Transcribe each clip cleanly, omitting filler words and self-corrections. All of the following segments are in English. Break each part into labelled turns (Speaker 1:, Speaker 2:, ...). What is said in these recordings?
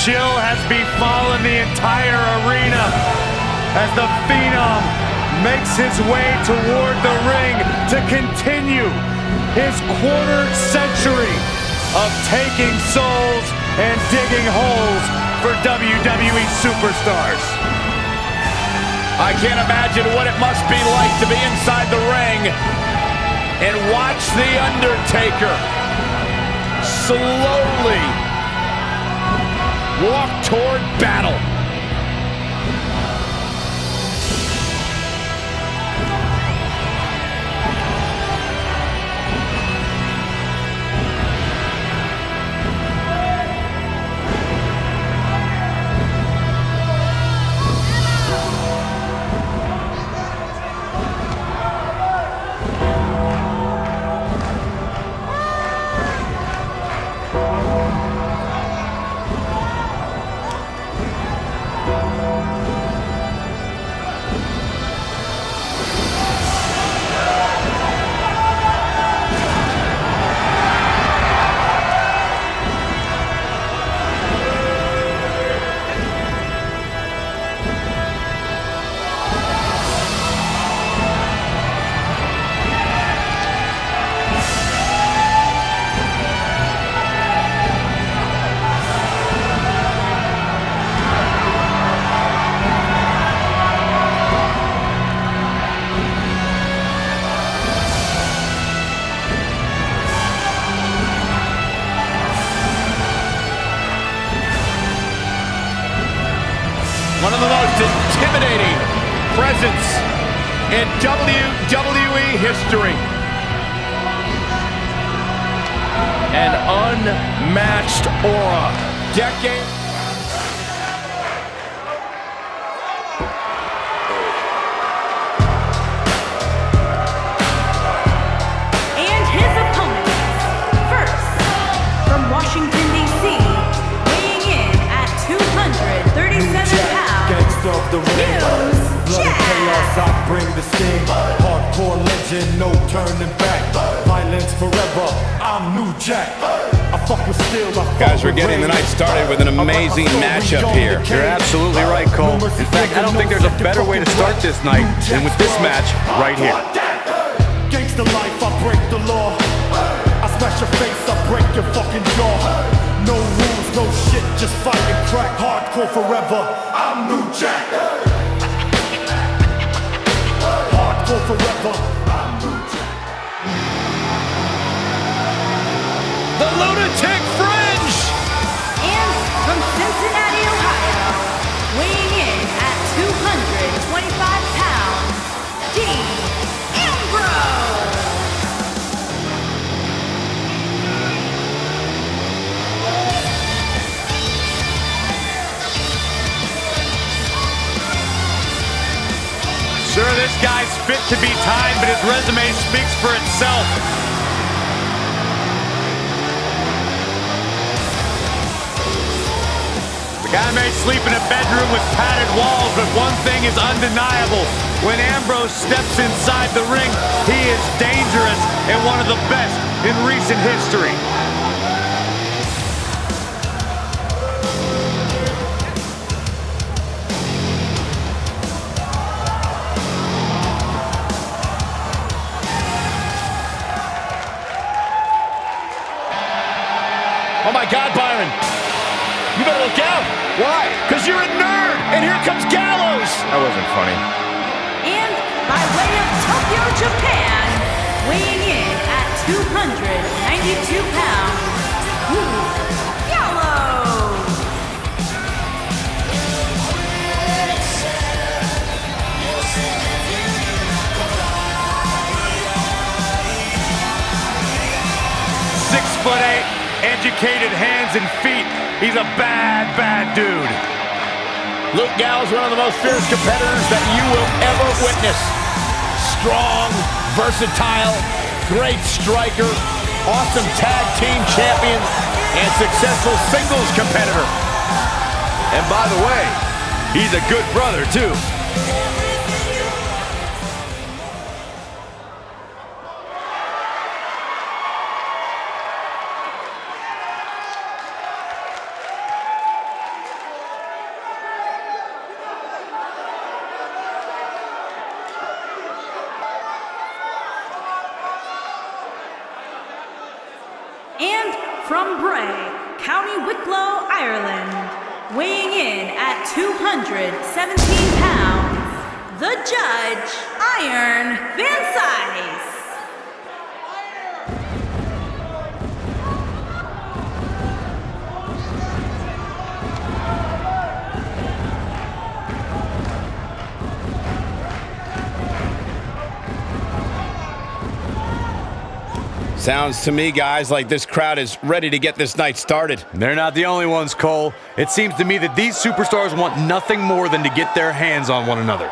Speaker 1: chill has befallen the entire arena as the Phenom makes his way toward the ring to continue his quarter century of taking souls and digging holes for WWE superstars.
Speaker 2: I can't imagine what it must be like to be inside the ring and watch The Undertaker slowly walk toward battle. One of the most intimidating presence in WWE history. An unmatched aura. Decade.
Speaker 3: And his opponent, first, from Washington, D.C., weighing in at 237 pounds.
Speaker 4: Of the ring, blood and chaos, I bring the sting. Hardcore legend, no turning back. Violence forever, I'm New Jack. I fuck with steel.
Speaker 2: Guys, we're getting the night started with an amazing matchup here.
Speaker 1: You're absolutely right, Cole. In fact, I don't think there's a better way to start this night than with this match right here.
Speaker 4: Gangsta life, I break the law. I smash your face, I break your fucking jaw. No rules, no shit, just fight and crack. Hardcore forever, I'm New Jack. Hardcore forever, I'm New Jack.
Speaker 2: The Lunatic Fringe!
Speaker 3: And from Cincinnati, Ohio, weighing in at 225 pounds, Dean Ambrose.
Speaker 1: Sure, this guy's fit to be tied, but his resume speaks for itself. The guy may sleep in a bedroom with padded walls, but one thing is undeniable. When Ambrose steps inside the ring, he is dangerous and one of the best in recent history.
Speaker 2: Oh my God, Byron. You better look out. Why? Because you're a nerd, and here comes Gallows.
Speaker 1: That wasn't funny.
Speaker 3: And by way of Tokyo, Japan, weighing in at 292 pounds, Gallows.
Speaker 1: Educated hands and feet. He's a bad, bad dude.
Speaker 2: Luke Gallows, one of the most fierce competitors that you will ever witness. Strong, versatile, great striker, awesome tag team champion, and successful singles competitor. And by the way, he's a good brother, too.
Speaker 3: from Bray, County Wicklow, Ireland, weighing in at 217 pounds, the judge, Iron Van Size.
Speaker 2: Sounds to me, guys, like this crowd is ready to get this night started.
Speaker 1: They're not the only ones, Cole. It seems to me that these superstars want nothing more than to get their hands on one another.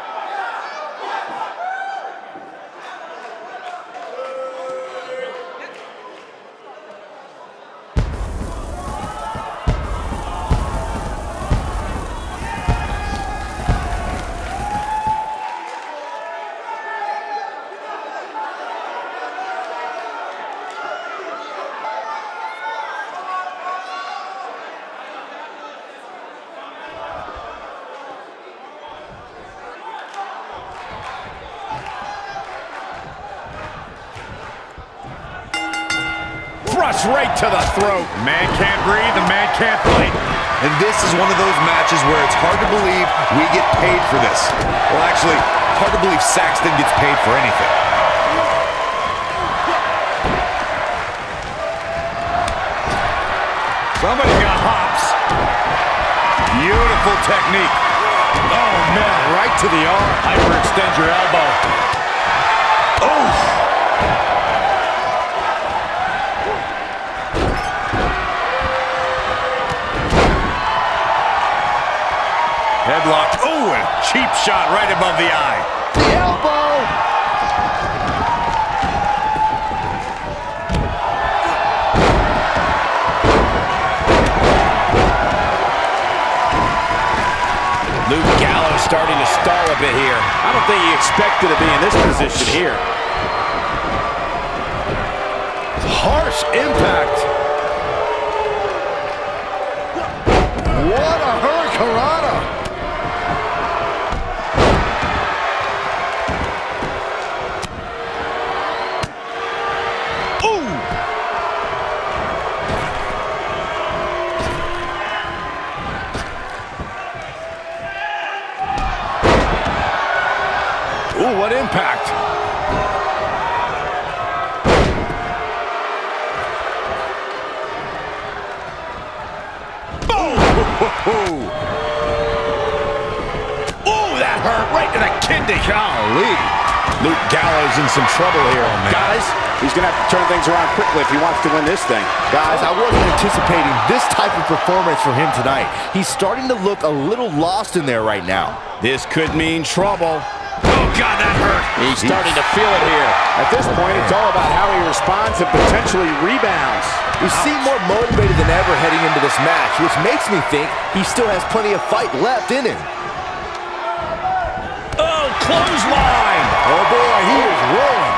Speaker 2: Right to the throat.
Speaker 1: Man can't breathe, the man can't fight.
Speaker 5: And this is one of those matches where it's hard to believe we get paid for this. Well, actually, hard to believe Saxton gets paid for anything.
Speaker 1: Somebody got hops. Beautiful technique. Oh, man, right to the arm. Hyperextend your elbow. Oh! Headlock. Oh, and a cheap shot right above the eye.
Speaker 2: The elbow! Luke Gallows starting to stall a bit here. I don't think he expected to be in this position here.
Speaker 5: Harsh impact. What a hurricanrana.
Speaker 2: Ooh, what impact. Boom! Ooh, that hurt right to the kidney. Golly. Luke Gallows in some trouble here. Oh, guys, he's going to have to turn things around quickly if he wants to win this thing.
Speaker 5: Guys, I wasn't anticipating this type of performance from him tonight. He's starting to look a little lost in there right now.
Speaker 2: This could mean trouble.
Speaker 1: Oh, God, that hurt.
Speaker 2: He's starting to feel it here. At this point, it's all about how he responds and potentially rebounds.
Speaker 5: He seemed more motivated than ever heading into this match, which makes me think he still has plenty of fight left in him.
Speaker 2: Oh, clothesline!
Speaker 5: Oh boy, he is rolling.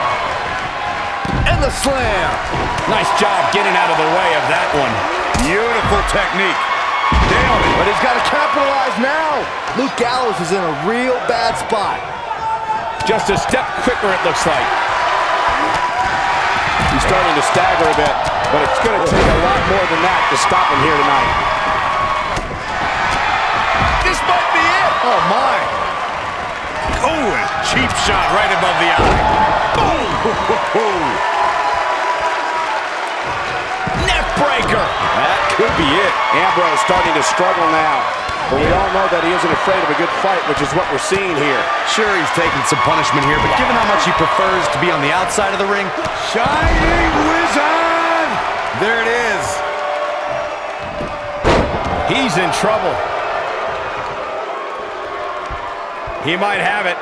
Speaker 5: And the slam.
Speaker 2: Nice job getting out of the way of that one.
Speaker 1: Beautiful technique.
Speaker 5: Nailed it. But he's got to capitalize now. Luke Gallows is in a real bad spot.
Speaker 2: Just a step quicker, it looks like. He's starting to stagger a bit, but it's going to take a lot more than that to stop him here tonight.
Speaker 5: This might be it. Oh, my.
Speaker 1: Oh, a cheap shot right above the eye. Boom!
Speaker 2: Neck breaker. That could be it. Ambrose starting to struggle now. But we all know that he isn't afraid of a good fight, which is what we're seeing here.
Speaker 1: Sure, he's taking some punishment here, but given how much he prefers to be on the outside of the ring, Shining Wizard! There it is.
Speaker 2: He's in trouble.
Speaker 1: He might have it.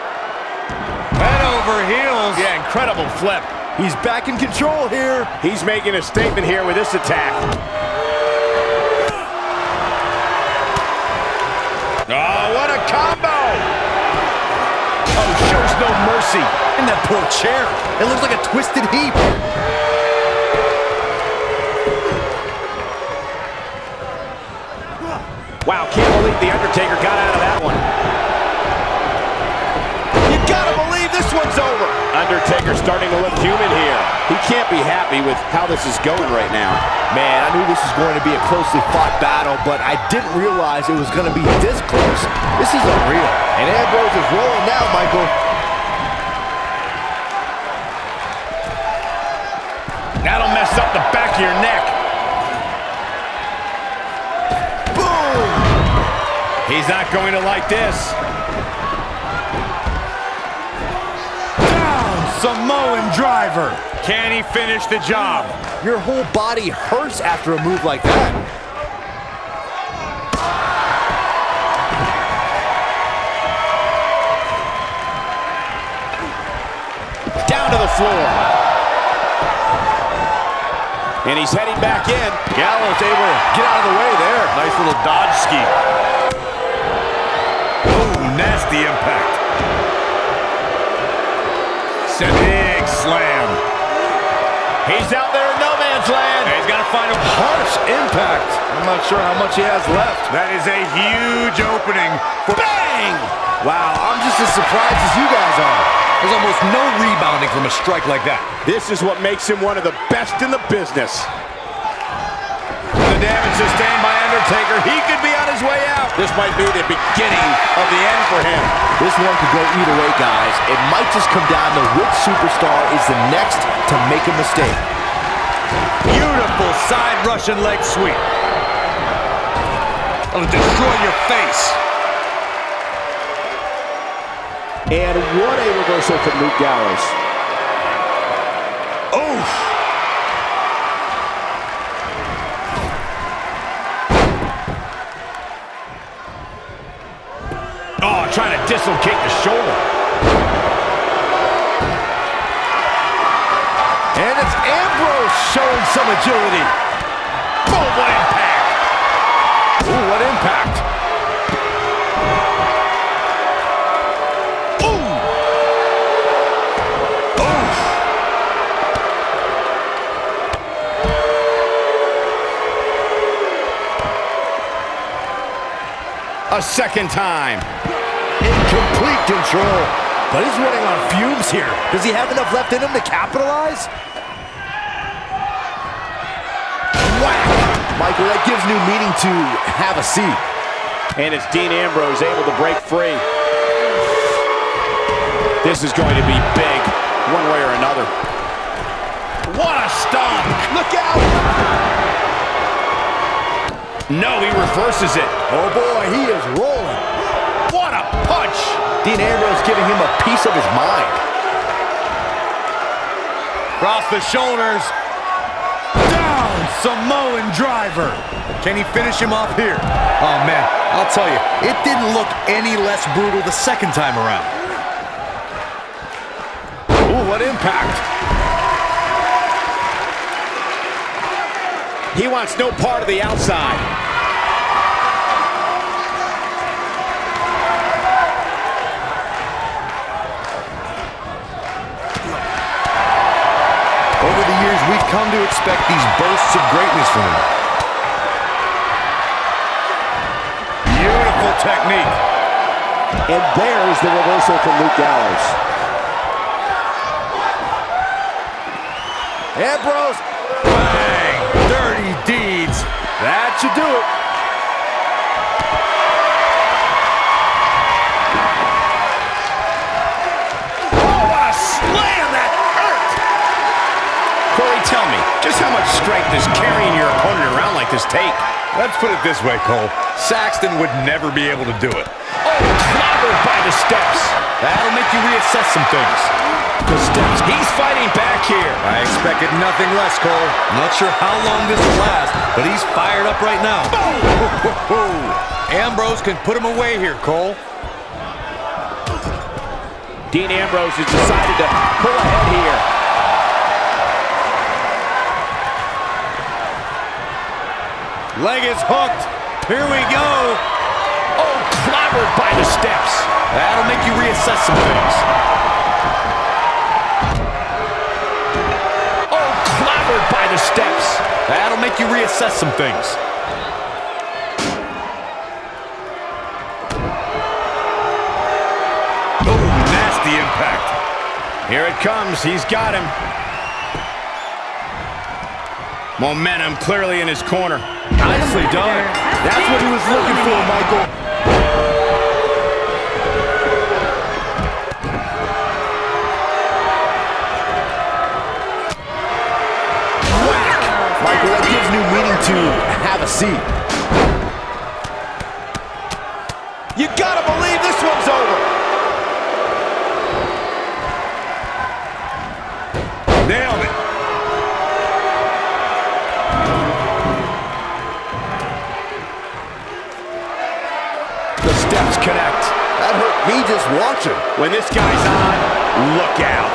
Speaker 1: Head over heels.
Speaker 2: Yeah, incredible flip.
Speaker 5: He's back in control here.
Speaker 2: He's making a statement here with this attack. Oh, what a combo!
Speaker 1: Oh, shows no mercy. In that poor chair. It looks like a twisted heap.
Speaker 2: Wow, can't believe The Undertaker got out of that one.
Speaker 5: You gotta believe this
Speaker 2: one's over. Undertaker starting to look human here. He can't be happy with how this is going right now.
Speaker 6: Man, I knew this was going to be a closely fought battle, but I didn't realize it was going to be this close. This is unreal. And Ambrose is rolling now, Michael.
Speaker 2: That'll mess up the back of your neck.
Speaker 6: Boom!
Speaker 2: He's not going to like this.
Speaker 1: Samoan driver. Can he finish the job?
Speaker 6: Your whole body hurts after a move like that.
Speaker 2: Down to the floor. And he's heading back in.
Speaker 6: Gallows able to get out of the way there.
Speaker 1: Nice little dodge ski. Oh, nasty impact. Big slam.
Speaker 2: He's out there in no man's land.
Speaker 1: He's got to find a
Speaker 6: Harsh impact. I'm not sure how much he has left.
Speaker 1: That is a huge opening.
Speaker 2: Bang!
Speaker 6: Wow, I'm just as surprised as you guys are.
Speaker 1: There's almost no rebounding from a strike like that.
Speaker 2: This is what makes him one of the best in the business.
Speaker 1: The damage sustained by Undertaker. He could be on his way out.
Speaker 2: This might be the beginning of the end for him.
Speaker 6: This one could go either way, guys. It might just come down to which superstar is the next to make a mistake.
Speaker 1: Beautiful side Russian leg sweep. It'll destroy your face.
Speaker 2: And what a reversal from Luke Gallows.
Speaker 1: Oof.
Speaker 2: Oh, trying to dislocate the shoulder.
Speaker 6: And it's Ambrose showing some agility.
Speaker 2: Boom, what impact. Ooh, what impact. A second time.
Speaker 6: In complete control. But he's running on fumes here. Does he have enough left in him to capitalize? Whack! Michael, that gives new meaning to have a seat.
Speaker 2: And it's Dean Ambrose able to break free. This is going to be big, one way or another. What a stomp!
Speaker 6: Look out!
Speaker 2: No, he reverses it.
Speaker 6: Oh boy, he is rolling.
Speaker 2: What a punch!
Speaker 6: Dean Ambrose giving him a piece of his mind.
Speaker 1: Across the shoulders. Down, Samoan driver. Can he finish him off here? Oh, man, I'll tell you, it didn't look any less brutal the second time around.
Speaker 2: Ooh, what impact. He wants no part of the outside.
Speaker 1: Over the years, we've come to expect these bursts of greatness from him. Beautiful technique.
Speaker 2: And there's the reversal from Luke Gallows.
Speaker 6: Ambrose.
Speaker 1: Bang! Dirty deeds.
Speaker 6: That should do it.
Speaker 2: Oh, what a slam! That hurt! Corey, tell me, just how much strength does carrying your opponent around like this take?
Speaker 1: Let's put it this way, Cole. Saxton would never be able to do it.
Speaker 2: Oh, clobbered by the steps.
Speaker 1: That'll make you reassess some things.
Speaker 2: The steps. He's fighting back here.
Speaker 1: I expected nothing less, Cole. Not sure how long this will last, but he's fired up right now. Ambrose can put him away here, Cole.
Speaker 2: Dean Ambrose has decided to pull ahead here.
Speaker 1: Leg is hooked. Here we go.
Speaker 2: Oh, clobbered by the steps.
Speaker 1: That'll make you reassess some things.
Speaker 2: Oh, clobbered by the steps.
Speaker 1: That'll make you reassess some things. Oh, nasty impact.
Speaker 2: Here it comes. He's got him. Momentum clearly in his corner.
Speaker 6: Nicely done. That's what he was looking for, Michael. Michael, that gives new meaning to have a seat. You gotta believe this one's over.
Speaker 5: Nailed it.
Speaker 6: The steps connect. That hurt me just watching.
Speaker 2: When this guy's on, look out.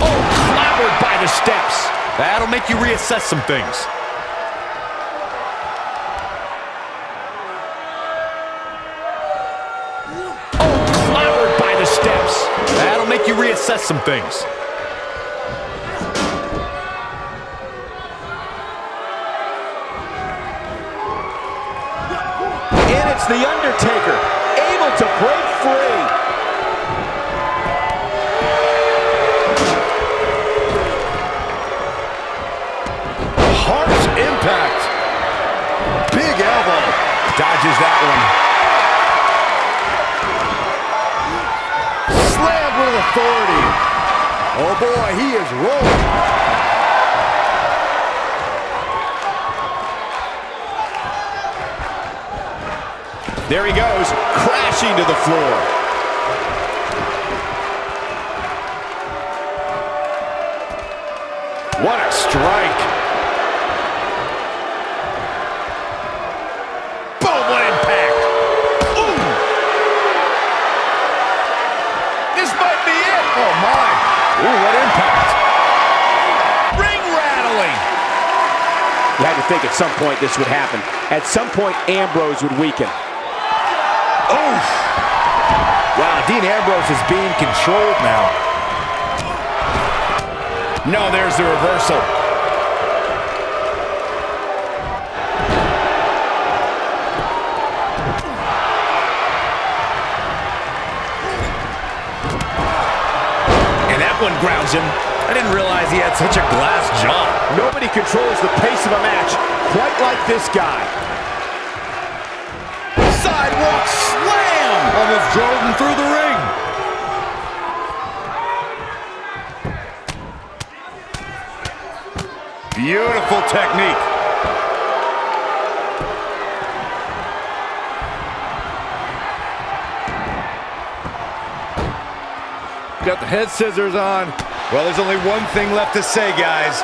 Speaker 2: Oh, clobbered by the steps.
Speaker 5: That'll make you reassess some things.
Speaker 2: Oh, clobbered by the steps.
Speaker 5: That'll make you reassess some things.
Speaker 6: And it's The Undertaker, able to break free.
Speaker 5: Harsh impact. Big elbow.
Speaker 2: Dodges that one.
Speaker 6: Slammed with authority. Oh boy, he is rolling.
Speaker 2: There he goes, crashing to the floor. What a strike. Boom, what impact. Ooh. This might be it.
Speaker 5: Oh my.
Speaker 2: Ooh, what impact. Ring rattling.
Speaker 6: You had to think at some point this would happen. At some point, Ambrose would weaken.
Speaker 5: Oof.
Speaker 6: Wow, Dean Ambrose is being controlled now.
Speaker 2: No, there's the reversal. And that one grounds him.
Speaker 5: I didn't realize he had such a glass jaw.
Speaker 6: Nobody controls the pace of a match quite like this guy.
Speaker 2: Sidewalk slam!
Speaker 5: Almost drove him through the ring. Beautiful technique.
Speaker 6: Got the head scissors on.
Speaker 5: Well, there's only one thing left to say, guys.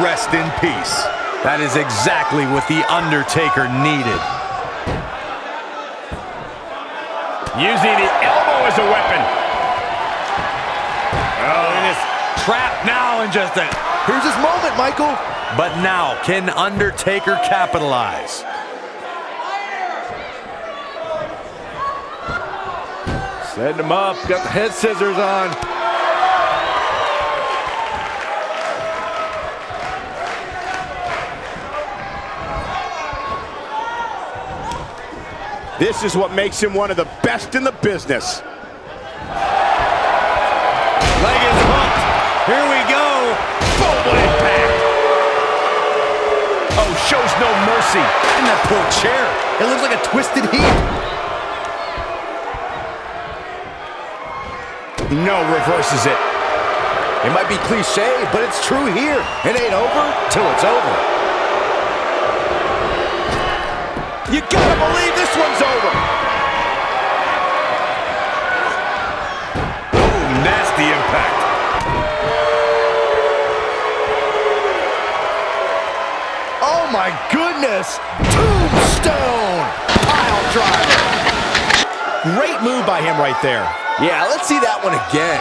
Speaker 5: Rest in peace. That is exactly what The Undertaker needed.
Speaker 2: Using the elbow as a weapon.
Speaker 5: Oh, and it's trapped now in just a...
Speaker 6: Here's his moment, Michael.
Speaker 5: But now, can Undertaker capitalize?
Speaker 6: Setting him up. Got the head scissors on. This is what makes him one of the best in the business.
Speaker 5: Leg is hooked. Here we go.
Speaker 2: Boom, what impact. Oh, shows no mercy.
Speaker 5: In that poor chair. It looks like a twisted heap.
Speaker 2: No, reverses it.
Speaker 6: It might be cliche, but it's true here. It ain't over till it's over. You gotta believe this one's over.
Speaker 5: Oh, nasty impact.
Speaker 6: Oh my goodness! Tombstone! Pile driver!
Speaker 2: Great move by him right there.
Speaker 6: Yeah, let's see that one again.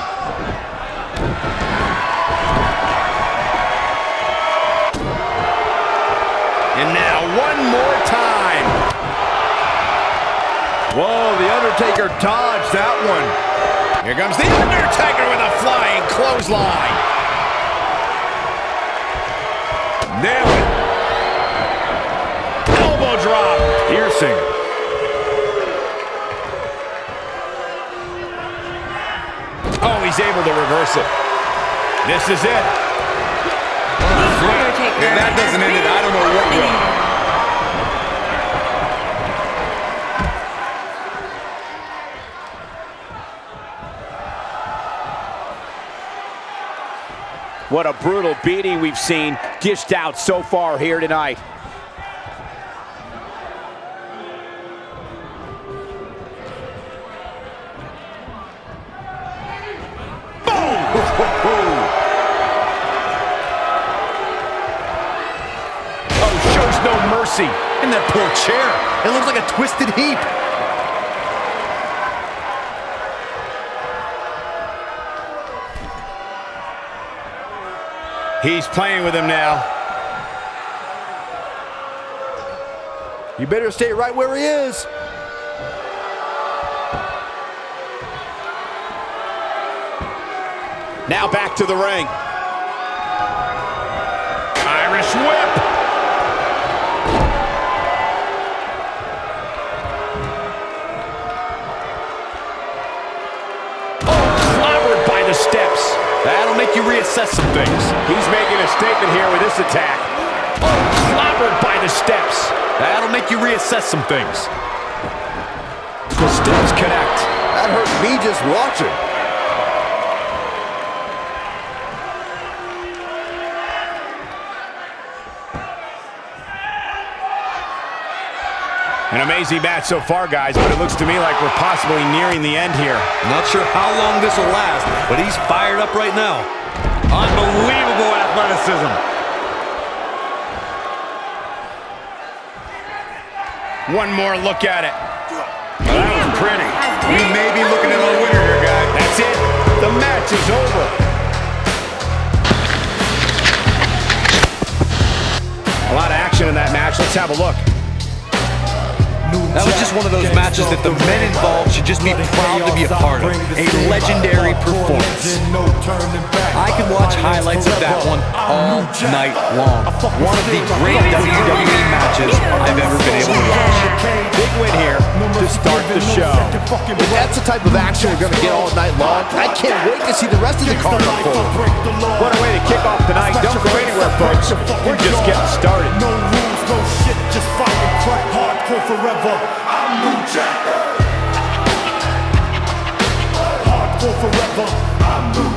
Speaker 2: And now one more time.
Speaker 6: Whoa, The Undertaker dodged that one.
Speaker 2: Here comes The Undertaker with a flying clothesline.
Speaker 5: Nailed it.
Speaker 2: Elbow drop.
Speaker 5: Piercing.
Speaker 2: he's able to reverse it. This is it.
Speaker 5: If that doesn't end it, I don't know what will.
Speaker 6: What a brutal beating we've seen dished out so far here tonight.
Speaker 5: In that poor chair. It looks like a twisted heap.
Speaker 2: He's playing with him now.
Speaker 6: You better stay right where he is.
Speaker 2: Now back to the ring. Irish whip. Steps.
Speaker 5: That'll make you reassess some things.
Speaker 2: He's making a statement here with this attack. Oh, clobbered by the steps.
Speaker 5: That'll make you reassess some things.
Speaker 2: The steps connect.
Speaker 6: That hurt me just watching.
Speaker 2: An amazing match so far, guys, but it looks to me like we're possibly nearing the end here.
Speaker 5: Not sure how long this will last, but he's fired up right now. Unbelievable athleticism.
Speaker 2: One more look at it.
Speaker 5: Well, that was pretty. We may be looking at a winner here, guys.
Speaker 2: That's it. The match is over. A lot of action in that match. Let's have a look.
Speaker 5: That was just one of those matches that the men involved should just be proud to be a part of. A legendary performance. I could watch highlights of that one all night long. One of the great WWE matches I've ever been able to watch.
Speaker 6: Big win here to start the show. If that's the type of action we're going to get all night long, I can't wait to see the rest of the card unfold.
Speaker 2: What a way to kick off tonight. Don't go anywhere, folks. We're just getting started.
Speaker 4: No rules, no shit, just fight and crack hardcore forever. I'm New Jack. Hardcore forever. I'm New